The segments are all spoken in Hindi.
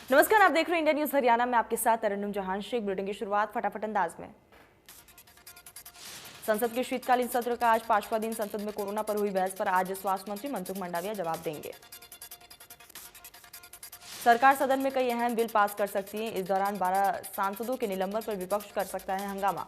नमस्कार, आप देख रहे हैं इंडिया न्यूज हरियाणा में। आपके साथ तरन्नुम जहान शेख। बुलेटिन की शुरुआत फटाफट अंदाज में। संसद के शीतकालीन सत्र का आज 5वां दिन। संसद में कोरोना पर हुई बहस पर आज स्वास्थ्य मंत्री मनसुख मंडाविया जवाब देंगे। सरकार सदन में कई अहम बिल पास कर सकती है। इस दौरान 12 सांसदों के निलंबन पर विपक्ष कर सकता है हंगामा।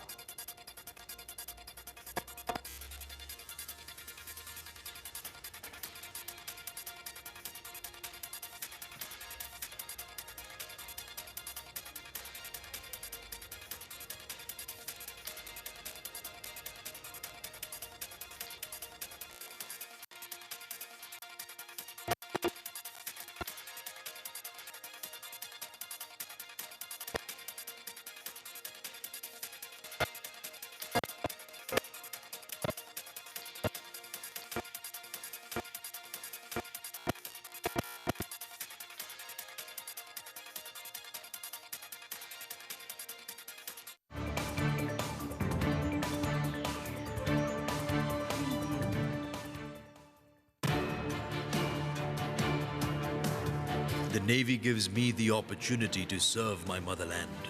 The Navy gives me the opportunity to serve my motherland.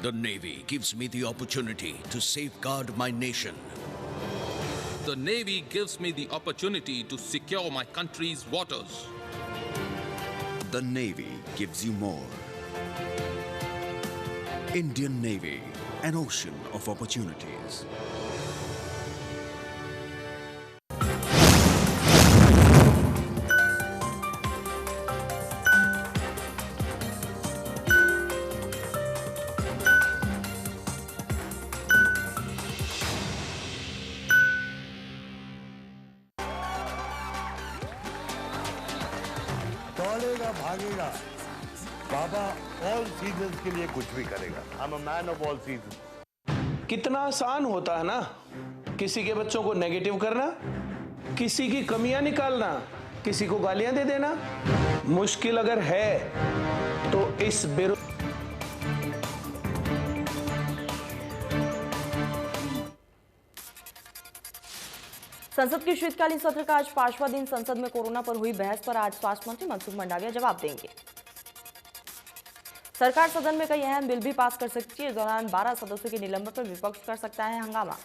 The Navy gives me the opportunity to safeguard my nation. The Navy gives me the opportunity to secure my country's waters. The Navy gives you more. Indian Navy, an ocean of opportunities. दौड़ेगा भागेगा बाबा, ऑल सीजन्स के लिए कुछ भी करेगा। I am a man of all season. कितना आसान होता है ना किसी के बच्चों को नेगेटिव करना, किसी की कमियां निकालना, किसी को गालियां दे देना। मुश्किल अगर है तो इस संसद के शीतकालीन सत्र का आज 5वां दिन। संसद में कोरोना पर हुई बहस पर आज स्वास्थ्य मंत्री मनसुख मंडाविया जवाब देंगे। सरकार सदन में कई अहम बिल भी पास कर सकती है। इस दौरान 12 सदस्यों के निलंबन पर विपक्ष कर सकता है हंगामा।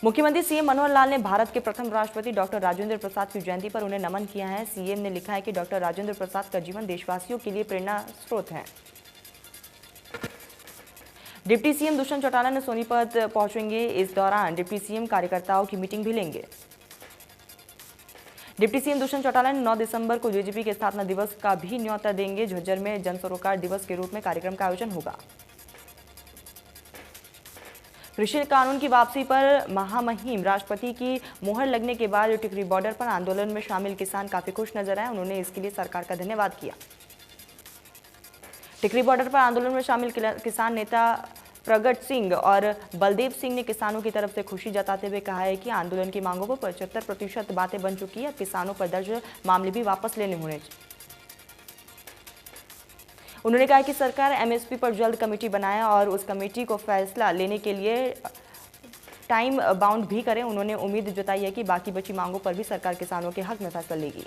मुख्यमंत्री सीएम मनोहर लाल ने भारत के प्रथम राष्ट्रपति डॉक्टर राजेंद्र प्रसाद की जयंती पर उन्हें नमन किया है। सीएम ने लिखा है कि डॉक्टर राजेंद्र प्रसाद का जीवन देशवासियों के लिए प्रेरणा स्रोत है। डिप्टी सीएम दुष्यंत चौटाला ने सोनीपत पहुंचेंगे। इस दौरान डिप्टी सीएम कार्यकर्ताओं की मीटिंग भी लेंगे। डिप्टी सीएम दुष्यंत चौटाला ने 9 दिसंबर को जेजेपी के स्थापना दिवस का भी न्योता देंगे। झज्जर में जन सरोकार दिवस के रूप में कार्यक्रम का आयोजन होगा। कृषि कानून की वापसी पर महामहिम राष्ट्रपति की मुहर लगने के बाद टिकरी बॉर्डर पर आंदोलन में शामिल किसान काफी खुश नजर आए। उन्होंने इसके लिए सरकार का धन्यवाद किया। टिकरी बॉर्डर पर आंदोलन में शामिल किसान नेता प्रगट सिंह और बलदेव सिंह ने किसानों की तरफ से खुशी जताते हुए कहा है कि आंदोलन की मांगों पर 75% बातें बन चुकी है। किसानों पर दर्ज मामले भी वापस लेने होने। उन्होंने कहा कि सरकार एमएसपी पर जल्द कमेटी बनाए और उस कमेटी को फैसला लेने के लिए टाइम बाउंड भी करे। उन्होंने उम्मीद जताई है कि बाकी बची मांगों पर भी सरकार किसानों के हक में फैसला लेगी।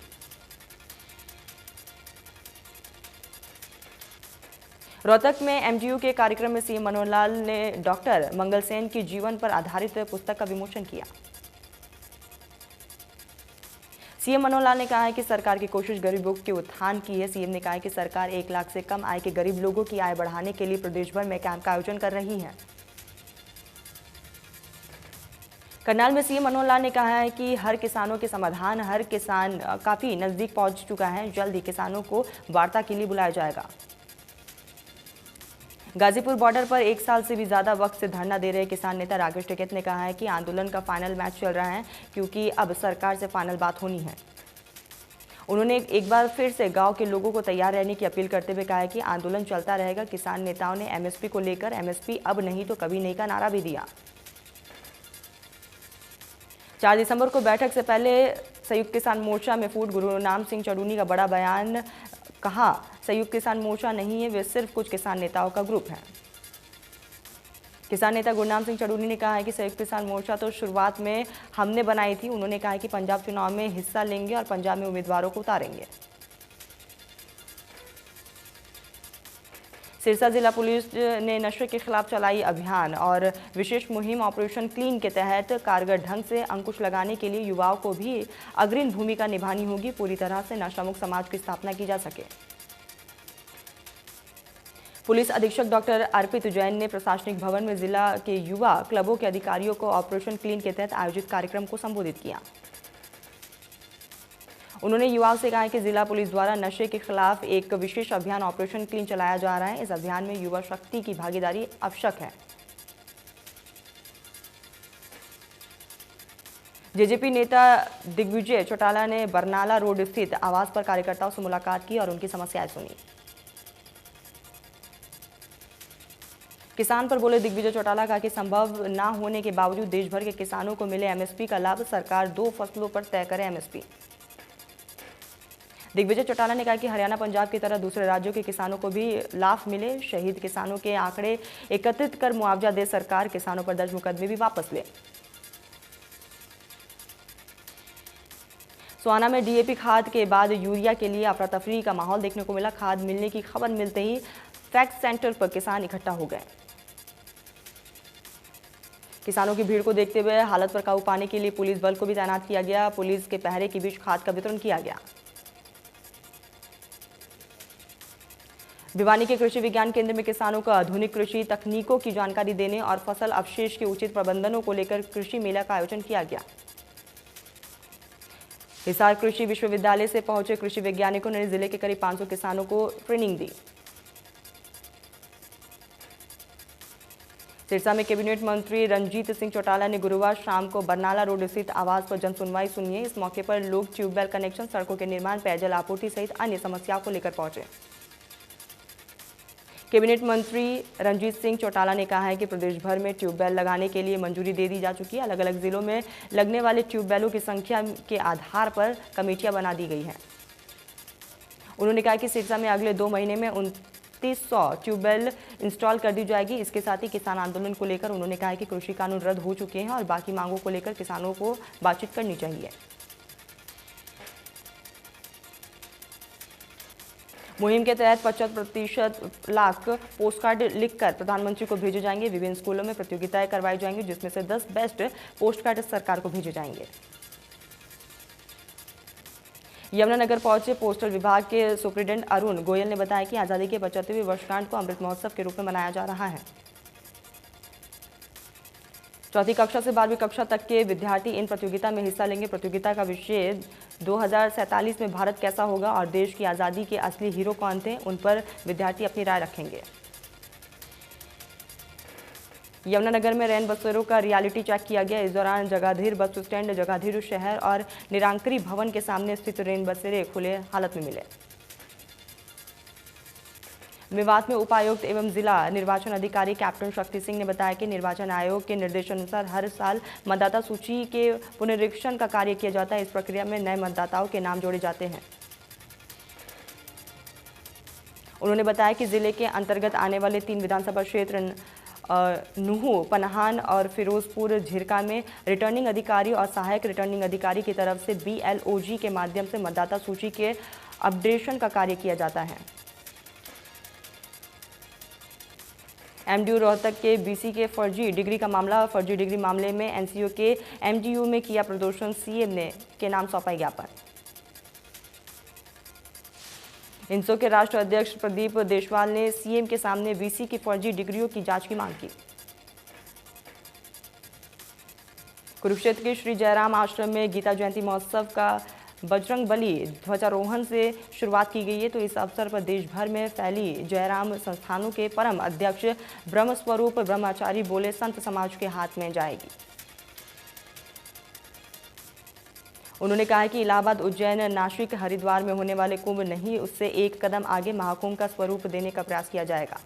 रोहतक में एमजीयू के कार्यक्रम में सीएम मनोहर लाल ने डॉक्टर मंगल सेन की जीवन पर आधारित पुस्तक का विमोचन किया। सीएम मनोहर लाल ने कहा है कि सरकार की कोशिश गरीबों के उत्थान की है। सीएम ने कहा है कि सरकार 1 लाख से कम आय के गरीब लोगों की आय बढ़ाने के लिए प्रदेश भर में कैंप का आयोजन कर रही है। करनाल में सीएम मनोहर लाल ने कहा है कि हर किसानों के समाधान, हर किसान काफी नजदीक पहुंच चुका है। जल्द ही किसानों को वार्ता के लिए बुलाया जाएगा। गाजीपुर बॉर्डर पर 1 साल से भी ज्यादा वक्त से धरना दे रहे किसान नेता राकेश टिकैत ने कहा है कि आंदोलन का फाइनल मैच चल रहा है, क्योंकि अब सरकार से फाइनल बात होनी है। उन्होंने एक बार फिर से गांव के लोगों को तैयार रहने की अपील करते हुए कहा है कि आंदोलन चलता रहेगा। किसान नेताओं ने एमएसपी को लेकर एमएसपी अब नहीं तो कभी नहीं का नारा भी दिया। 4 दिसंबर को बैठक से पहले संयुक्त किसान मोर्चा में फूट गुरुनाम सिंह चड़ूनी का बड़ा बयान। कहा, संयुक्त किसान मोर्चा नहीं है, वे सिर्फ कुछ किसान नेताओं का ग्रुप है। किसान नेता गुरनाम सिंह चड़ूनी ने कहा है कि संयुक्त किसान मोर्चा तो शुरुआत में हमने बनाई थी। उन्होंने कहा है कि पंजाब चुनाव में हिस्सा लेंगे और पंजाब में उम्मीदवारों को उतारेंगे। सिरसा जिला पुलिस ने नशे के खिलाफ चलाई अभियान और विशेष मुहिम ऑपरेशन क्लीन के तहत कारगर ढंग से अंकुश लगाने के लिए युवाओं को भी अग्रणी भूमिका निभानी होगी। पूरी तरह से नशामुक्त समाज की स्थापना की जा सके। पुलिस अधीक्षक डॉक्टर अर्पित जैन ने प्रशासनिक भवन में जिला के युवा क्लबों के अधिकारियों को ऑपरेशन क्लीन के तहत आयोजित कार्यक्रम को संबोधित किया। उन्होंने युवाओं से कहा है कि जिला पुलिस द्वारा नशे के खिलाफ एक विशेष अभियान ऑपरेशन क्लीन चलाया जा रहा है। इस अभियान में युवा शक्ति की भागीदारी आवश्यक है। जेजेपी नेता दिग्विजय चौटाला ने बरनाला रोड स्थित आवास पर कार्यकर्ताओं से मुलाकात की और उनकी समस्याएं सुनी। किसान पर बोले दिग्विजय चौटाला का कि संभव न होने के बावजूद देश भर के किसानों को मिले एमएसपी का लाभ। सरकार 2 फसलों पर तय करे एमएसपी। दिग्विजय चौटाला ने कहा कि हरियाणा पंजाब की तरह दूसरे राज्यों के किसानों को भी लाभ मिले। शहीद किसानों के आंकड़े एकत्रित कर मुआवजा दे सरकार। किसानों पर दर्ज मुकदमे भी वापस ले। सोहाना में डीएपी खाद के बाद यूरिया के लिए अफरा तफरी का माहौल देखने को मिला। खाद मिलने की खबर मिलते ही फैक्ट सेंटर पर किसान इकट्ठा हो गए। किसानों की भीड़ को देखते हुए हालत पर काबू पाने के लिए पुलिस बल को भी तैनात किया गया। पुलिस के पहरे के बीच खाद का वितरण किया गया। भिवानी के कृषि विज्ञान केंद्र में किसानों को आधुनिक कृषि तकनीकों की जानकारी देने और फसल अवशेष के उचित प्रबंधनों को लेकर कृषि मेला का आयोजन किया गया। हिसार कृषि विश्वविद्यालय से पहुंचे कृषि वैज्ञानिकों ने जिले के करीब 500 किसानों को ट्रेनिंग दी। सिरसा में कैबिनेट मंत्री रणजीत सिंह चौटाला ने गुरुवार शाम को बरनाला रोड स्थित आवास पर जनसुनवाई सुनी है। इस मौके पर लोग ट्यूबवेल कनेक्शन, सड़कों के निर्माण, पेयजल आपूर्ति सहित अन्य समस्याओं को लेकर पहुंचे। कैबिनेट मंत्री रणजीत सिंह चौटाला ने कहा है कि प्रदेश भर में ट्यूबवेल लगाने के लिए मंजूरी दे दी जा चुकी है। अलग अलग जिलों में लगने वाले ट्यूबवेलों की संख्या के आधार पर कमेटियां बना दी गई हैं। उन्होंने कहा कि सिरसा में अगले 2 महीने में 2900 ट्यूबवेल इंस्टॉल कर दी जाएगी। इसके साथ ही किसान आंदोलन को लेकर उन्होंने कहा है कि कृषि कानून रद्द हो चुके हैं और बाकी मांगों को लेकर किसानों को बातचीत करनी चाहिए। मुहिम के तहत 75% लाख पोस्ट कार्ड लिखकर प्रधानमंत्री को भेजे जाएंगे। विभिन्न स्कूलों में प्रतियोगिताएं करवाई जाएंगी, जिसमें से 10 बेस्ट पोस्ट कार्ड सरकार को भेजे जाएंगे। यमुनानगर पहुंचे पोस्टल विभाग के सुप्रिंटेंडेंट अरुण गोयल ने बताया कि आज़ादी के 75वें वर्षगांठ को अमृत महोत्सव के रूप में मनाया जा रहा है। 4ठी कक्षा से 12वीं कक्षा तक के विद्यार्थी इन प्रतियोगिता में हिस्सा लेंगे। प्रतियोगिता का विषय 2047 में भारत कैसा होगा और देश की आज़ादी के असली हीरो कौन थे, उन पर विद्यार्थी अपनी राय रखेंगे। यमुनानगर में रैन बसेरों का रियलिटी चेक किया गया। इस दौरान जगाधीर बस स्टैंड, जगाधीर शहर और निरांकरी भवन के सामने स्थित रैन बसेरे खुले हालत में मिले। मेवात में उपायुक्त एवं जिला निर्वाचन अधिकारी कैप्टन शक्ति सिंह ने बताया कि निर्वाचन आयोग के निर्देशानुसार हर साल मतदाता सूची के पुनरीक्षण का कार्य किया जाता है। इस प्रक्रिया में नए मतदाताओं के नाम जोड़े जाते हैं। उन्होंने बताया कि जिले के अंतर्गत आने वाले 3 विधानसभा क्षेत्र नूहू, पनाहन और फिरोजपुर झिरका में रिटर्निंग अधिकारी और सहायक रिटर्निंग अधिकारी की तरफ से BLOG के माध्यम से मतदाता सूची के अपडेशन का कार्य किया जाता है। MDU रोहतक के BC के फर्जी डिग्री का मामला। फर्जी डिग्री मामले में NCO के MDU में किया प्रदर्शन, CM ने के नाम सौंपा ज्ञापन। इंसो के राष्ट्रीय अध्यक्ष प्रदीप देशवाल ने CM के सामने VC की फर्जी डिग्रियों की जांच की मांग की। कुरुक्षेत्र के श्री जयराम आश्रम में गीता जयंती महोत्सव का बजरंग बली ध्वजारोहण से शुरुआत की गई है। तो इस अवसर पर देश भर में फैली जयराम संस्थानों के परम अध्यक्ष ब्रह्मस्वरूप ब्रह्मचारी बोले, संत समाज के हाथ में जाएगी। उन्होंने कहा कि इलाहाबाद, उज्जैन, नासिक, हरिद्वार में होने वाले कुंभ नहीं, उससे एक कदम आगे महाकुंभ का स्वरूप देने का प्रयास किया जाएगा।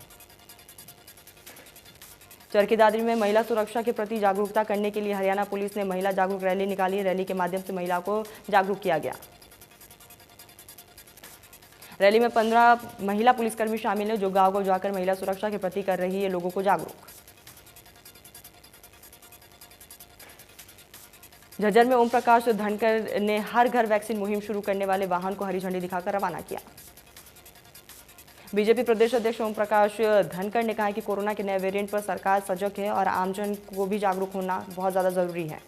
चरखी दादरी में महिला सुरक्षा के प्रति जागरूकता करने के लिए हरियाणा पुलिस ने महिला जागरूक रैली निकाली। रैली के माध्यम से महिला को जागरूक किया गया। रैली में 15 महिला पुलिसकर्मी शामिल हैं, जो गांव को जाकर महिला सुरक्षा के प्रति कर रही है लोगों को जागरूक। झज्जर में ओम प्रकाश धनखड़ ने हर घर वैक्सीन मुहिम शुरू करने वाले वाहन को हरी झंडी दिखाकर रवाना किया। बीजेपी प्रदेश अध्यक्ष ओम प्रकाश धनखड़ ने कहा है कि कोरोना के नए वेरिएंट पर सरकार सजग है और आमजन को भी जागरूक होना बहुत ज़्यादा जरूरी है।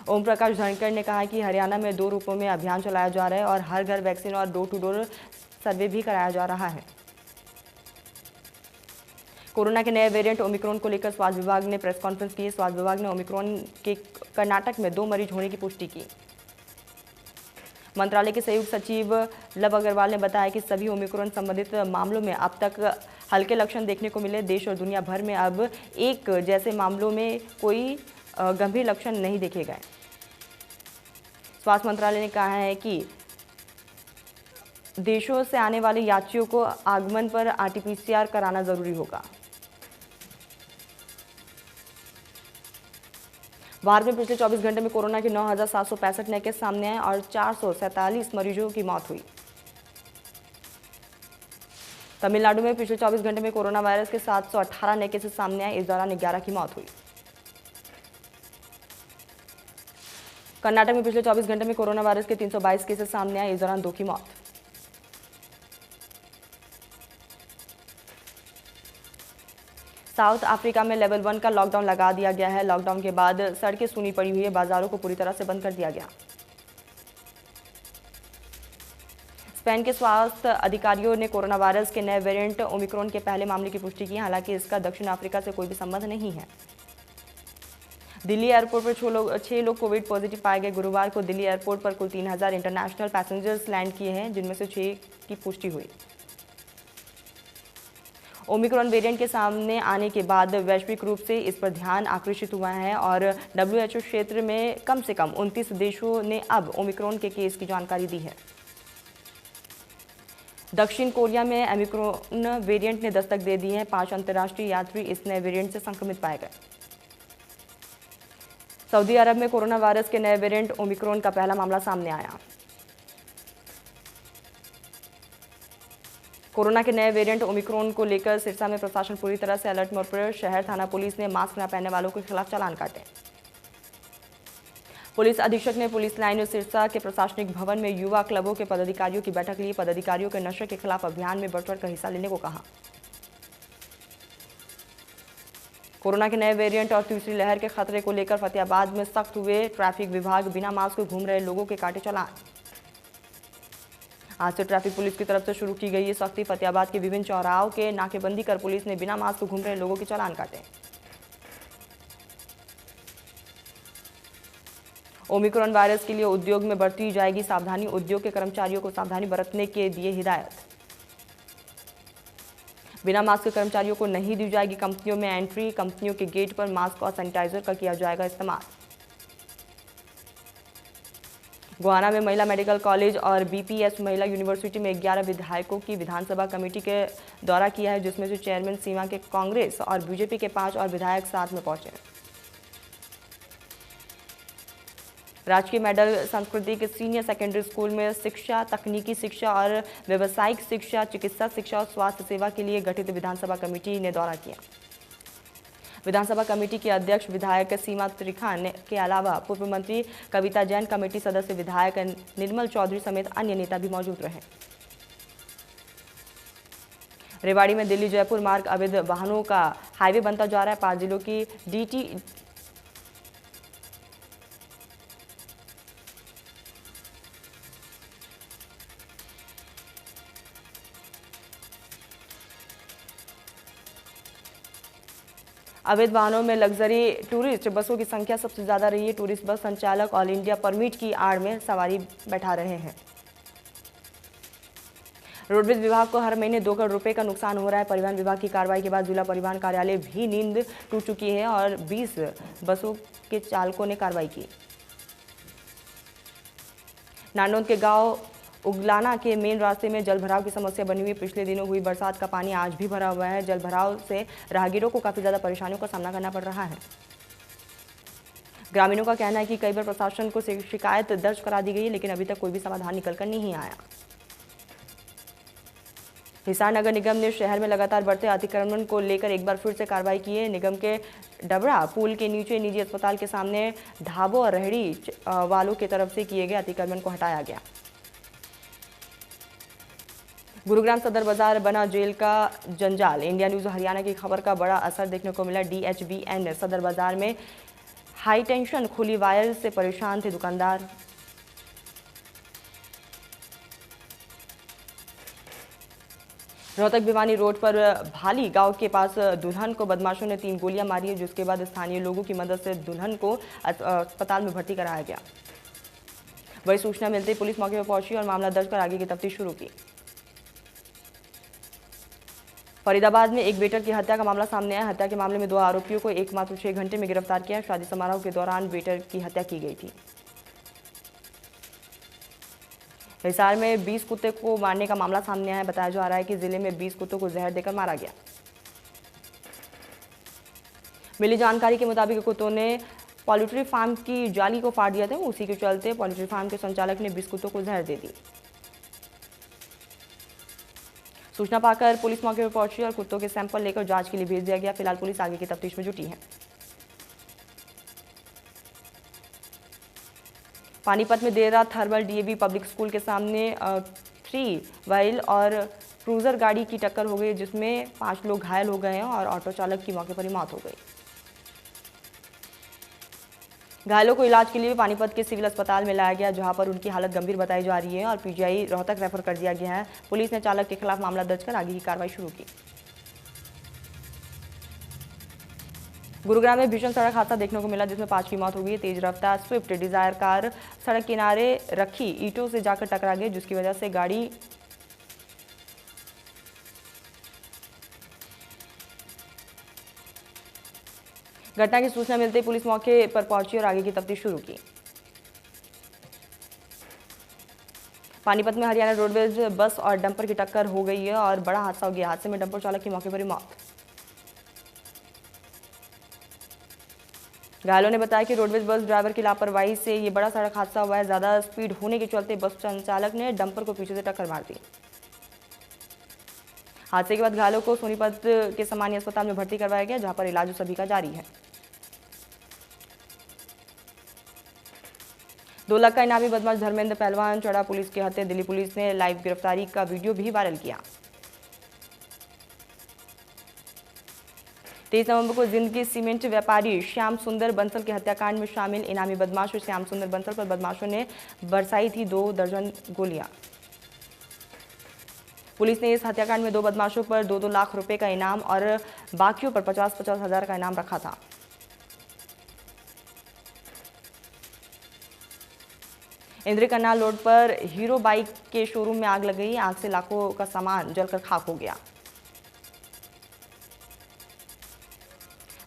ओम प्रकाश धनखड़ ने कहा कि हरियाणा में 2 रूपों में अभियान चलाया जा रहा है और हर घर वैक्सीन और डोर टू डोर सर्वे भी कराया जा रहा है। कोरोना के नए वेरिएंट ओमिक्रॉन को लेकर स्वास्थ्य विभाग ने प्रेस कॉन्फ्रेंस की। स्वास्थ्य विभाग ने ओमिक्रॉन के कर्नाटक में 2 मरीज होने की पुष्टि की। मंत्रालय के संयुक्त सचिव लव अग्रवाल ने बताया कि सभी ओमिक्रॉन संबंधित मामलों में अब तक हल्के लक्षण देखने को मिले। देश और दुनिया भर में अब एक जैसे मामलों में कोई गंभीर लक्षण नहीं देखे गए। स्वास्थ्य मंत्रालय ने कहा है कि देशों से आने वाले यात्रियों को आगमन पर आरटी-पीसीआर कराना जरूरी होगा। भारत में पिछले 24 घंटे में कोरोना के 9,765 नए केस सामने आए और 447 मरीजों की मौत हुई। तमिलनाडु में पिछले 24 घंटे में कोरोना वायरस के 718 नए केसेस सामने आए। इस दौरान 11 की मौत हुई। कर्नाटक में पिछले 24 घंटे में कोरोना वायरस के 322 केसेस सामने आए। इस दौरान 2 की मौत। साउथ अफ्रीका में लेवल 1 का लॉकडाउन लगा दिया गया है। लॉकडाउन के बाद सड़कें सूनी पड़ी हुई है। बाजारों को पूरी तरह से बंद कर दिया गया। स्पेन के स्वास्थ्य अधिकारियों ने कोरोना वायरस के नए वेरिएंट ओमिक्रॉन के पहले मामले की पुष्टि की। हालांकि इसका दक्षिण अफ्रीका से कोई भी संबंध नहीं है। दिल्ली एयरपोर्ट पर 6 लोग कोविड पॉजिटिव पाए गए। गुरुवार को दिल्ली एयरपोर्ट पर कुल 3,000 इंटरनेशनल पैसेंजर्स लैंड किए हैं, जिनमें से 6 की पुष्टि हुई। ओमिक्रॉन वेरिएंट के सामने आने के बाद वैश्विक रूप से इस पर ध्यान आकर्षित हुआ है और WHO क्षेत्र में कम से कम 29 देशों ने अब ओमिक्रॉन के केस की जानकारी दी है। दक्षिण कोरिया में ओमिक्रॉन वेरिएंट ने दस्तक दे दी है। 5 अंतर्राष्ट्रीय यात्री इस नए वेरिएंट से संक्रमित पाए गए। सऊदी अरब में कोरोना वायरस के नए वेरिएंट ओमिक्रॉन का पहला मामला सामने आया। कोरोना के नए वेरिएंट ओमिक्रॉन को लेकर सिरसा में प्रशासन पूरी तरह से अलर्ट मोड पर। शहर थाना पुलिस ने मास्क न पहनने वालों के खिलाफ चालान काटे। पुलिस अधीक्षक ने पुलिस लाइन सिरसा के प्रशासनिक भवन में युवा क्लबों के पदाधिकारियों की बैठक ली। पदाधिकारियों के नशे के खिलाफ अभियान में बढ़-चढ़ कर हिस्सा लेने को कहा। कोरोना के नए वेरिएंट और तीसरी लहर के खतरे को लेकर फतेहाबाद में सख्त हुए। ट्रैफिक विभाग बिना मास्क घूम रहे लोगों के काटे चालान। आज से ट्रैफिक पुलिस की तरफ से शुरू की गई ये सख्ती। फतेहाबाद के विभिन्न चौराहों के नाकेबंदी कर पुलिस ने बिना मास्क घूम रहे लोगों के चालान काटे। ओमिक्रॉन वायरस के लिए उद्योग में बरती जाएगी सावधानी। उद्योग के कर्मचारियों को सावधानी बरतने के दिए हिदायत। बिना मास्क कर्मचारियों को नहीं दी जाएगी कंपनियों में एंट्री। कंपनियों के गेट पर मास्क और सैनिटाइजर का किया जाएगा इस्तेमाल। गोहाना में महिला मेडिकल कॉलेज और BPS महिला यूनिवर्सिटी में 11 विधायकों की विधानसभा कमेटी के दौरा किया है, जिसमें से चेयरमैन सीमा के कांग्रेस और बीजेपी के 5 और विधायक साथ में पहुंचे। राजकीय मेडल संस्कृति के सीनियर सेकेंडरी स्कूल में शिक्षा, तकनीकी शिक्षा और व्यावसायिक शिक्षा, चिकित्सा शिक्षा और स्वास्थ्य सेवा के लिए गठित विधानसभा कमेटी ने दौरा किया। विधानसभा कमेटी के अध्यक्ष विधायक सीमा त्रिखान के अलावा पूर्व मंत्री कविता जैन, कमेटी सदस्य विधायक निर्मल चौधरी समेत अन्य नेता भी मौजूद रहे। रेवाड़ी में दिल्ली जयपुर मार्ग अवैध वाहनों का हाईवे बनता जा रहा है। 5 जिलों की DT अवैध वाहनों में लग्जरी टूरिस्ट बसों की संख्या सबसे ज्यादा रही है। टूरिस्ट बस संचालक ऑल इंडिया परमिट की आड़ में सवारी बैठा रहे हैं। रोडवेज विभाग को हर महीने 2 करोड़ रुपए का नुकसान हो रहा है। परिवहन विभाग की कार्रवाई के बाद जिला परिवहन कार्यालय भी नींद टूट चुकी है और 20 बसों के चालकों ने कार्रवाई की। नांदोद के गांव उगलाना के मेन रास्ते में जल भराव की समस्या बनी हुई है। पिछले दिनों हुई बरसात का पानी आज भी भरा हुआ है। जल भराव से राहगीरों को काफी ज्यादा परेशानियों का सामना करना पड़ रहा है। ग्रामीणों का कहना है कि कई बार प्रशासन को शिकायत दर्ज करा दी गई है, लेकिन अभी तक कोई भी समाधान निकलकर नहीं आया। हिसार नगर निगम ने शहर में लगातार बढ़ते अतिक्रमण को लेकर एक बार फिर से कार्रवाई की है। निगम के डबरा पुल के नीचे निजी अस्पताल के सामने ढाबों और रेहड़ी वालों की तरफ से किए गए अतिक्रमण को हटाया गया। गुरुग्राम सदर बाजार बना जेल का जंजाल। इंडिया न्यूज हरियाणा की खबर का बड़ा असर देखने को मिला। DHBN सदर बाजार में हाई टेंशन खुली वायर से परेशान थे दुकानदार। रोहतक भिवानी रोड पर भाली गांव के पास दुल्हन को बदमाशों ने 3 गोलियां मारी है, जिसके बाद स्थानीय लोगों की मदद से दुल्हन को अस्पताल में भर्ती कराया गया। वही सूचना मिलते ही पुलिस मौके पर पहुंची और मामला दर्ज कर आगे की तफ्तीश शुरू की। फरीदाबाद में एक वेटर की हत्या का मामला सामने आया। हत्या के मामले में 2 आरोपियों को एकमात्र 6 घंटे में गिरफ्तार किया। शादी समारोह के दौरान वेटर की हत्या की गई थी। हिसार में 20 कुत्ते को मारने का मामला सामने आया है। बताया जा रहा है कि जिले में 20 कुत्तों को जहर देकर मारा गया। मिली जानकारी के मुताबिक कुत्तों ने पोल्ट्री फार्म की जाली को फाड़ दिया था। उसी के चलते पोल्ट्री फार्म के संचालक ने 20 कुत्तों को जहर दे दी। सूचना पाकर पुलिस मौके पर पहुंची और कुत्तों के सैंपल लेकर जांच के लिए भेज दिया गया। फिलहाल पुलिस आगे की तफ्तीश में जुटी है। पानीपत में देर रात थर्मल DAV पब्लिक स्कूल के सामने 3 व्हील और क्रूजर गाड़ी की टक्कर हो गई, जिसमें 5 लोग घायल हो गए हैं और ऑटो चालक की मौके पर ही मौत हो गई। घायलों को इलाज के लिए पानीपत के सिविल अस्पताल में लाया गया, जहां पर उनकी हालत गंभीर बताई जा रही है और PGI रोहतक रेफर कर दिया गया है। पुलिस ने चालक के खिलाफ मामला दर्ज कर आगे की कार्रवाई शुरू की। गुरुग्राम में भीषण सड़क हादसा देखने को मिला, जिसमें 5 की मौत हो गई। तेज रफ्तार स्विफ्ट डिजायर कार सड़क किनारे रखी ईंटों से जाकर टकरा गई, जिसकी वजह से गाड़ी घटना की सूचना मिलते ही पुलिस मौके पर पहुंची और आगे की तफ्तीश शुरू की। पानीपत में हरियाणा रोडवेज बस और डंपर की टक्कर हो गई है और बड़ा हादसा हो गया। हादसे में डंपर चालक की मौके पर ही मौत। घायलों ने बताया कि रोडवेज बस ड्राइवर की लापरवाही से ये बड़ा सड़क हादसा हुआ है। ज्यादा स्पीड होने के चलते बस संचालक ने डंपर को पीछे से टक्कर मार दी। हादसे के बाद घायलों को सोनीपत के सामान्य अस्पताल में भर्ती करवाया गया, जहां पर इलाज सभी का जारी है। 2 लाख का इनामी बदमाश धर्मेंद्र पहलवान चढ़ा पुलिस के हत्थे। दिल्ली पुलिस ने लाइव गिरफ्तारी का वीडियो भी वायरल किया। 23 नवंबर को जिंद के सीमेंट व्यापारी श्याम सुंदर बंसल के हत्याकांड में शामिल इनामी बदमाश श्याम सुंदर बंसल पर बदमाशों ने बरसाई थी 2 दर्जन गोलियां। पुलिस ने इस हत्याकांड में 2 बदमाशों पर 2-2 लाख रुपए का इनाम और बाकियों पर 50-50 हजार का इनाम रखा था। इंद्री करनाल रोड पर हीरो बाइक के शोरूम में आग लग गई। आग से लाखों का सामान जलकर खाक हो गया।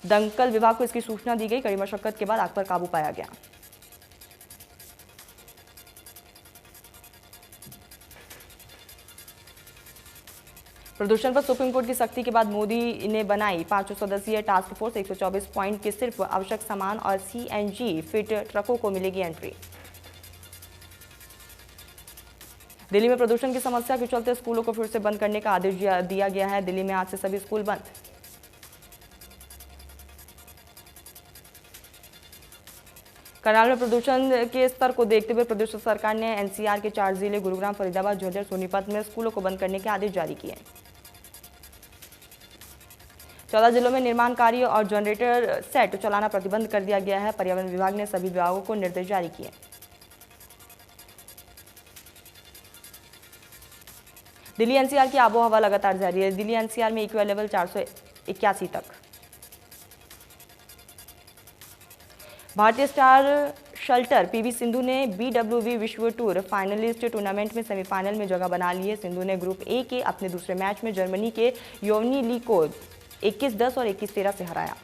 दमकल विभाग को इसकी सूचना दी गई। कड़ी मशक्कत के बाद आग पर काबू पाया गया। प्रदूषण पर सुप्रीम कोर्ट की सख्ती के बाद मोदी ने बनाई 5 सदस्यीय टास्क फोर्स। 124 पॉइंट के सिर्फ आवश्यक सामान और CNG फिट ट्रकों को मिलेगी एंट्री। दिल्ली में प्रदूषण की समस्या के चलते स्कूलों को फिर से बंद करने का आदेश दिया गया है। दिल्ली में आज से सभी स्कूल बंद। करनाल में प्रदूषण के स्तर को देखते हुए प्रदेश सरकार ने NCR के 4 जिले गुरुग्राम, फरीदाबाद, झज्जर, सोनीपत में स्कूलों को बंद करने के आदेश जारी किए। 14 जिलों में निर्माण कार्य और जनरेटर सेट चलाना प्रतिबंध कर दिया गया है। पर्यावरण विभाग ने सभी विभागों को निर्देश जारी किए। दिल्ली NCR की आबोहवा लगातार जारी है। दिल्ली NCR में एक्यूआई लेवल 481 तक। भारतीय स्टार शटलर PV सिंधु ने BWV विश्व टूर फाइनलिस्ट टूर्नामेंट में सेमीफाइनल में जगह बना ली है। सिंधु ने ग्रुप A के अपने दूसरे मैच में जर्मनी के योवनी ली को 21-10 और 21-13 से हराया।